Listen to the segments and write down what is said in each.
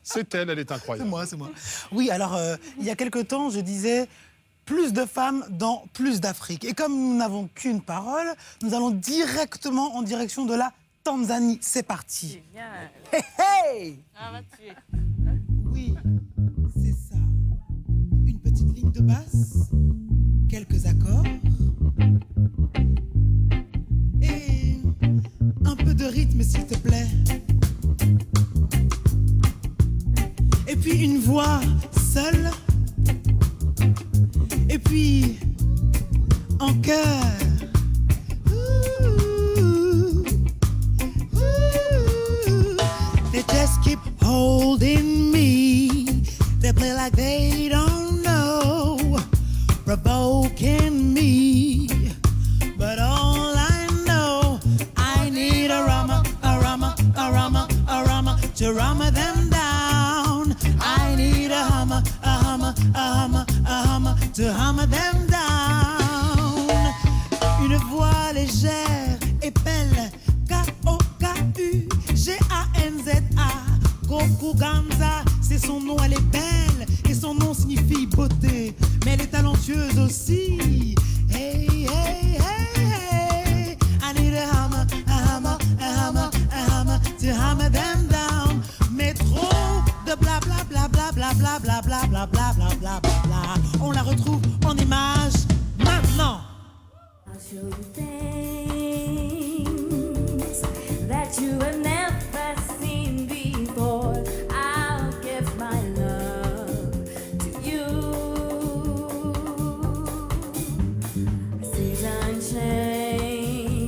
C'est elle est incroyable. C'est moi. Oui, alors, il y a quelque temps, je disais plus de femmes dans plus d'Afrique. Et comme nous n'avons qu'une parole, nous allons directement en direction de la Tanzanie. C'est parti. Génial. Hey, hey! Ah, va tuer. Oui, c'est ça. Une petite ligne de basse, quelques accords et un peu de rythme, s'il te plaît. Et puis une voix seule. Et puis en chœur. They just keep holding me. They play like they don't know, provoking me. But all I know, I need a rama, a rama, a rama, a rama to rama them down. I need a hammer, a hammer, a hammer, a hammer to hammer them down. Une voix légère et belle, K-O-K-U-G-A-N-Z-A. Koku Ganza, c'est son nom, elle est belle et son nom signifie beauté, mais elle est talentueuse aussi. Hey, hey, hey, hey. I need a hammer, a hammer, a hammer, a hammer to hammer them down. Mais trop de bla bla bla bla bla bla bla bla bla bla bla bla bla. On la retrouve en image maintenant. I'll show you things that you have never seen before. I'll give my love to you. Seasons change,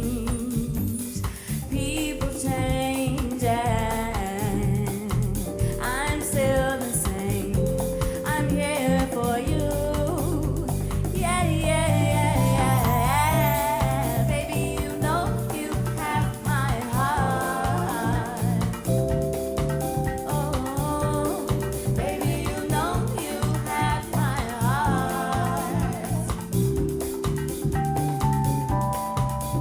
people change, and I'm still the same. I'm here for you. Yeah, yeah, yeah, yeah. Baby, you know you have my heart. Oh, baby, you know you have my heart.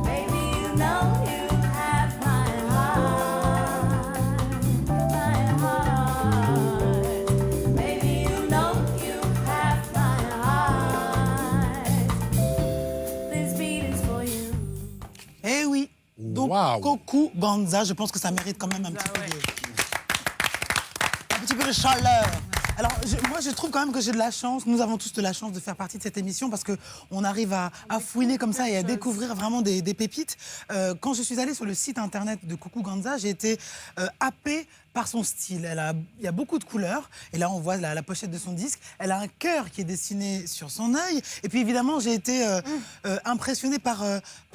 Baby, you know you have my heart. My heart. Baby, you know you have my heart. This beat is for you. Eh oui. Donc, Waouh. Koku Ganza, je pense que ça mérite quand même un petit peu ouais. un petit peu de chaleur. Alors, moi, je trouve quand même que j'ai de la chance. Nous avons tous de la chance de faire partie de cette émission parce qu'on arrive à fouiner comme ça et à découvrir vraiment des pépites. Quand je suis allée sur le site internet de Koku Ganza, j'ai été happée par son style. Il y a beaucoup de couleurs. Et là, on voit la pochette de son disque. Elle a un cœur qui est dessiné sur son œil. Et puis, évidemment, j'ai été impressionnée par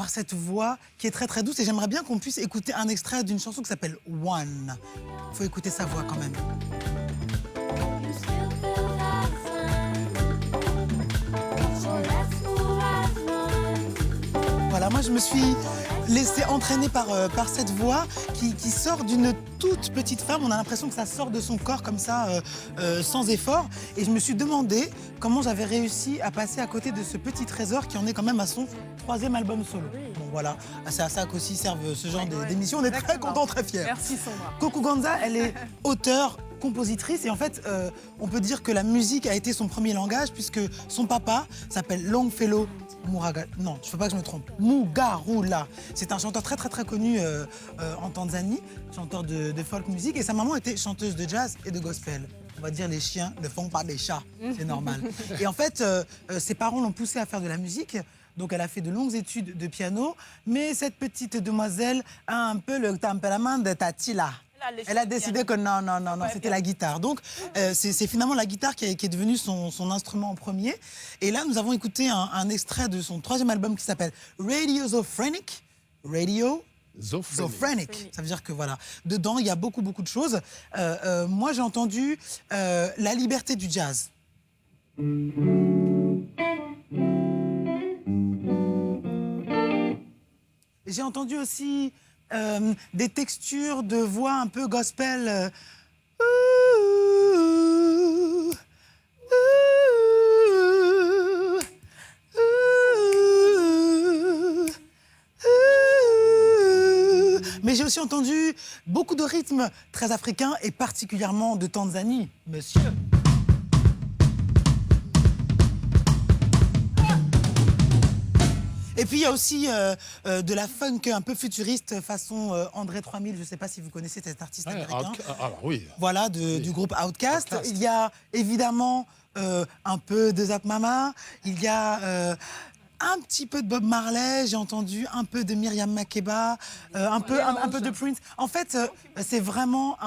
cette voix qui est très, très douce. Et j'aimerais bien qu'on puisse écouter un extrait d'une chanson qui s'appelle One. Il faut écouter sa voix quand même. You still feel that time. So let's move as one. Voilà, moi je me suis laissée entraîner par cette voix qui sort d'une toute petite femme. On a l'impression que ça sort de son corps comme ça, sans effort. Et je me suis demandé comment j'avais réussi à passer à côté de ce petit trésor qui en est quand même à son 3e album solo. Bon voilà, c'est à ça qu'aussi servent ce genre d'émissions. On est très Exactement. contents, très fiers. Merci Sandra. Koku Ganza, elle est auteure, compositrice et en fait, on peut dire que la musique a été son premier langage puisque son papa s'appelle Longfellow Muraga. Non, je ne veux pas que je me trompe. Mugarula. C'est un chanteur très très très connu en Tanzanie, chanteur de folk music et sa maman était chanteuse de jazz et de gospel. On va dire les chiens ne font pas des chats, c'est normal. Et en fait, ses parents l'ont poussée à faire de la musique. Donc elle a fait de longues études de piano, mais cette petite demoiselle a un peu le tempérament de Tatila. Elle a décidé que non, c'était la guitare. Donc, c'est finalement la guitare qui est devenue son instrument en premier. Et là, nous avons écouté un extrait de son 3e album qui s'appelle Radio Zophrenic. Radio Zophrenic. Ça veut dire que voilà, dedans, il y a beaucoup, beaucoup de choses. Moi, j'ai entendu la liberté du jazz. J'ai entendu aussi des textures de voix un peu gospel. Mais j'ai aussi entendu beaucoup de rythmes très africains et particulièrement de Tanzanie, monsieur. Et puis il y a aussi de la funk un peu futuriste façon André 3000, je ne sais pas si vous connaissez cet artiste américain. Oui. Voilà, du groupe Outkast. Il y a évidemment un peu de Zap Mama, il y a un petit peu de Bob Marley, j'ai entendu un peu de Myriam Makeba, un peu de Prince. En fait, c'est vraiment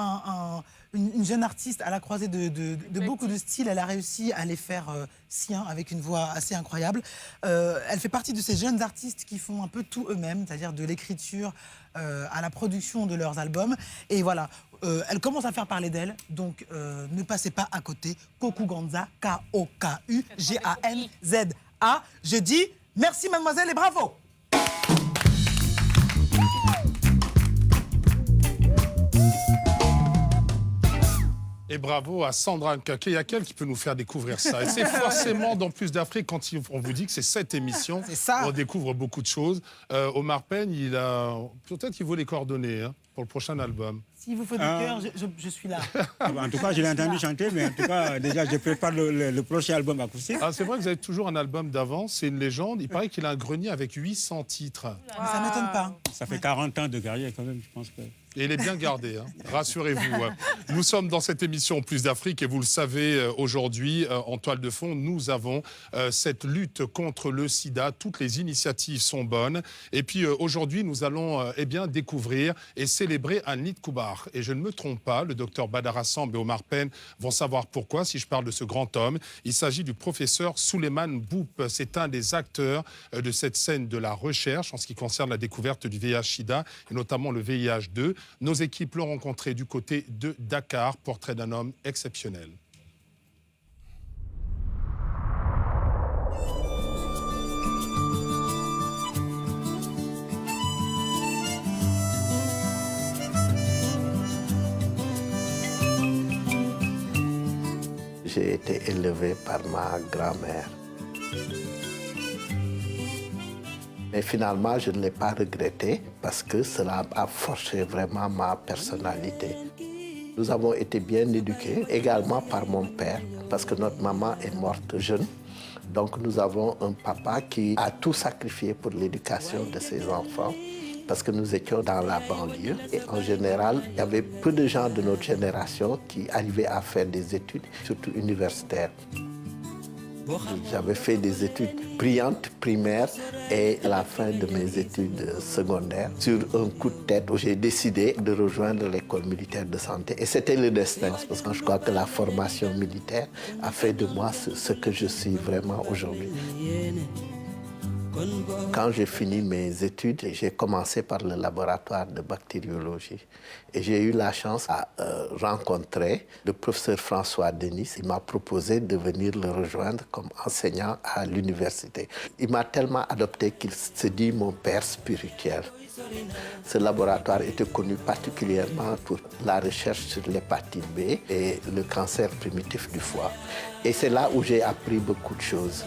une jeune artiste à la croisée de beaucoup de styles. Elle a réussi à les faire siens avec une voix assez incroyable. Elle fait partie de ces jeunes artistes qui font un peu tout eux-mêmes, c'est-à-dire de l'écriture à la production de leurs albums. Et voilà, elle commence à faire parler d'elle, donc ne passez pas à côté. Koku Ganza, K-O-K-U-G-A-N-Z-A. Je dis merci mademoiselle et bravo. Et bravo à Sandra Nkake. Il y a quelqu'un qui peut nous faire découvrir ça. Et c'est forcément dans Plus d'Afrique, quand on vous dit que c'est cette émission, on découvre beaucoup de choses. Omar Pène, peut-être qu'il vaut les coordonnées pour le prochain album. S'il vous faut du cœur, je suis là. En tout cas, je l'ai entendu chanter, mais en tout cas, déjà, je prépare le prochain album acoustique. C'est vrai que vous avez toujours un album d'avance, c'est une légende. Il paraît qu'il a un grenier avec 800 titres. Mais ça ne m'étonne pas. Ça fait 40 ans de carrière quand même, je pense que... Et il est bien gardé, rassurez-vous. Nous sommes dans cette émission Plus d'Afrique et vous le savez, aujourd'hui, en toile de fond, nous avons cette lutte contre le sida. Toutes les initiatives sont bonnes. Et puis aujourd'hui, nous allons découvrir et célébrer Anlit Koubar. Et je ne me trompe pas, le docteur Badara Samb et Omar Pène vont savoir pourquoi si je parle de ce grand homme. Il s'agit du professeur Souleymane Boub. C'est un des acteurs de cette scène de la recherche en ce qui concerne la découverte du VIH-Sida et notamment le VIH-2. Nos équipes l'ont rencontré du côté de Dakar, portrait d'un homme exceptionnel. J'ai été élevé par ma grand-mère. Mais finalement, je ne l'ai pas regretté parce que cela a forgé vraiment ma personnalité. Nous avons été bien éduqués, également par mon père, parce que notre maman est morte jeune. Donc nous avons un papa qui a tout sacrifié pour l'éducation de ses enfants, parce que nous étions dans la banlieue. Et en général, il y avait peu de gens de notre génération qui arrivaient à faire des études, surtout universitaires. J'avais fait des études brillantes primaires et à la fin de mes études secondaires, sur un coup de tête, j'ai décidé de rejoindre l'école militaire de santé. Et c'était le destin, parce que je crois que la formation militaire a fait de moi ce que je suis vraiment aujourd'hui. Quand j'ai fini mes études, j'ai commencé par le laboratoire de bactériologie. Et j'ai eu la chance de rencontrer le professeur François Denis. Il m'a proposé de venir le rejoindre comme enseignant à l'université. Il m'a tellement adopté qu'il se dit mon père spirituel. Ce laboratoire était connu particulièrement pour la recherche sur l'hépatite B et le cancer primitif du foie. Et c'est là où j'ai appris beaucoup de choses.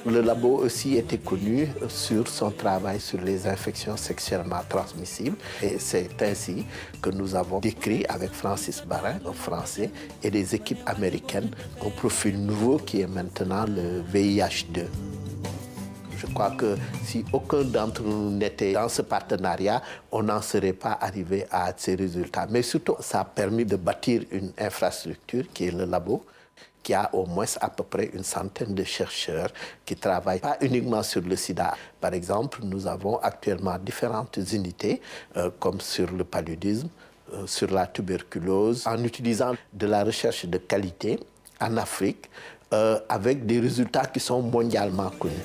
Le labo aussi était connu sur son travail sur les infections sexuellement transmissibles. Et c'est ainsi que nous avons décrit avec Francis Barin, un Français, et des équipes américaines, un profil nouveau qui est maintenant le VIH-2. Je crois que si aucun d'entre nous n'était dans ce partenariat, on n'en serait pas arrivé à ces résultats. Mais surtout, ça a permis de bâtir une infrastructure qui est le labo, qui a au moins à peu près une centaine de chercheurs qui travaillent pas uniquement sur le sida. Par exemple, nous avons actuellement différentes unités, comme sur le paludisme, sur la tuberculose, en utilisant de la recherche de qualité en Afrique, avec des résultats qui sont mondialement connus.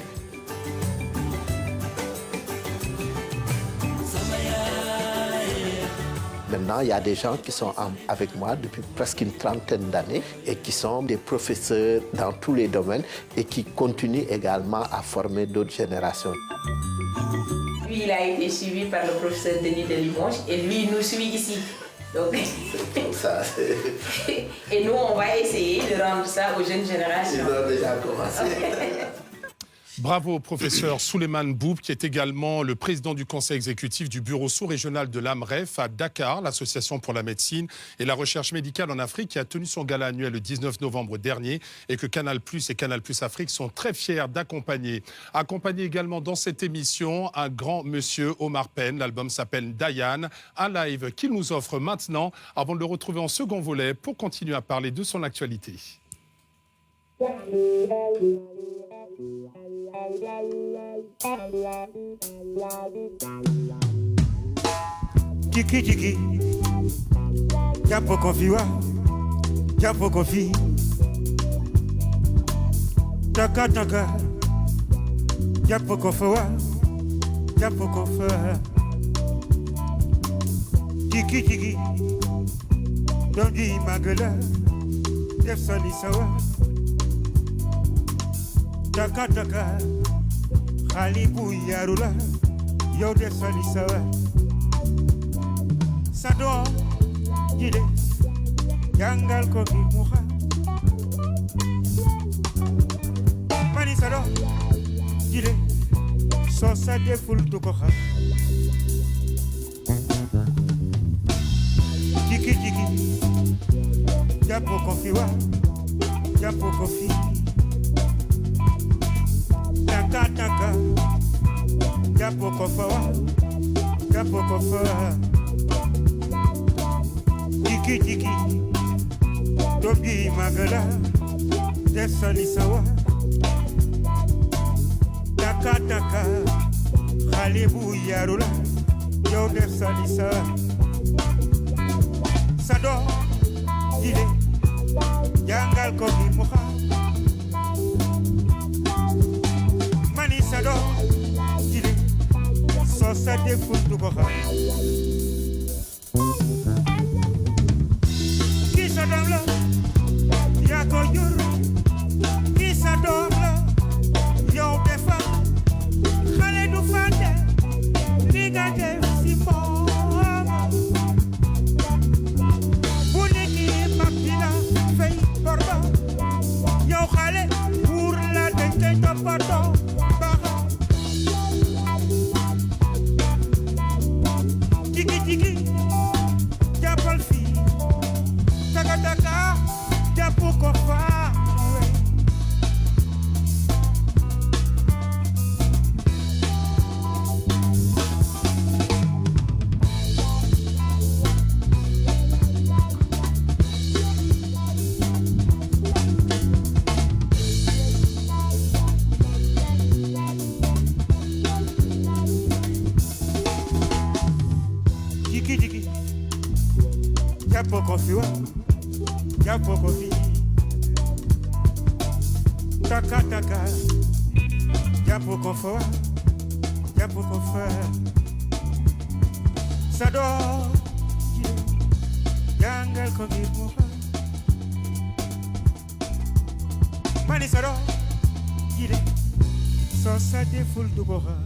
Maintenant, il y a des gens qui sont avec moi depuis presque une trentaine d'années et qui sont des professeurs dans tous les domaines et qui continuent également à former d'autres générations. Lui, il a été suivi par le professeur Denis de Limoges et lui, il nous suit ici. Donc... C'est comme ça. Et nous, on va essayer de rendre ça aux jeunes générations. Ils ont déjà commencé. Bravo, professeur Souleymane Boub, qui est également le président du conseil exécutif du bureau sous-régional de l'AMREF à Dakar, l'Association pour la médecine et la recherche médicale en Afrique, qui a tenu son gala annuel le 19 novembre dernier et que Canal+ et Canal+ Afrique sont très fiers d'accompagner. Accompagné également dans cette émission un grand monsieur, Omar Pène. L'album s'appelle Diane, un live qu'il nous offre maintenant avant de le retrouver en second volet pour continuer à parler de son actualité. Kiki kiki, japo kofi wa, japo kofi. Taka taka, japo kofa wa, japo kofa. Kiki kiki, donji magala, def sani sawa. Taka taka, khalibu yarula, yo def sani sawa. Sado jide jangal ko ki muha mani sado jide so sa deful du ko xam jiki jiki japo ko fi wa japo ko fi taka taka japo ko fa wa japo ko fa Jiki jiki, dogi magala, desani sawa. Taka taka, khalibu yarula, yo desani sawa. Sado, jide, jangal kogi muha. Mani sado, jide, sosa deful du koha. Domla, ya ko jur, kisa domla, yow defa, xale du fàtte, li nga def si moom. Bu nekki mag dina fay borba, yow xale pour la dañ koy toppatoo baaxa. Jigi jigi, jàppal fii. Taka taka, japo kofa. Jiki jiki, japo kofi wa. Japo kofi, taka taka, japo kofa, japo kofa. Sado, jangal kogi muha. Mani sado, jide, so sa deful du koha.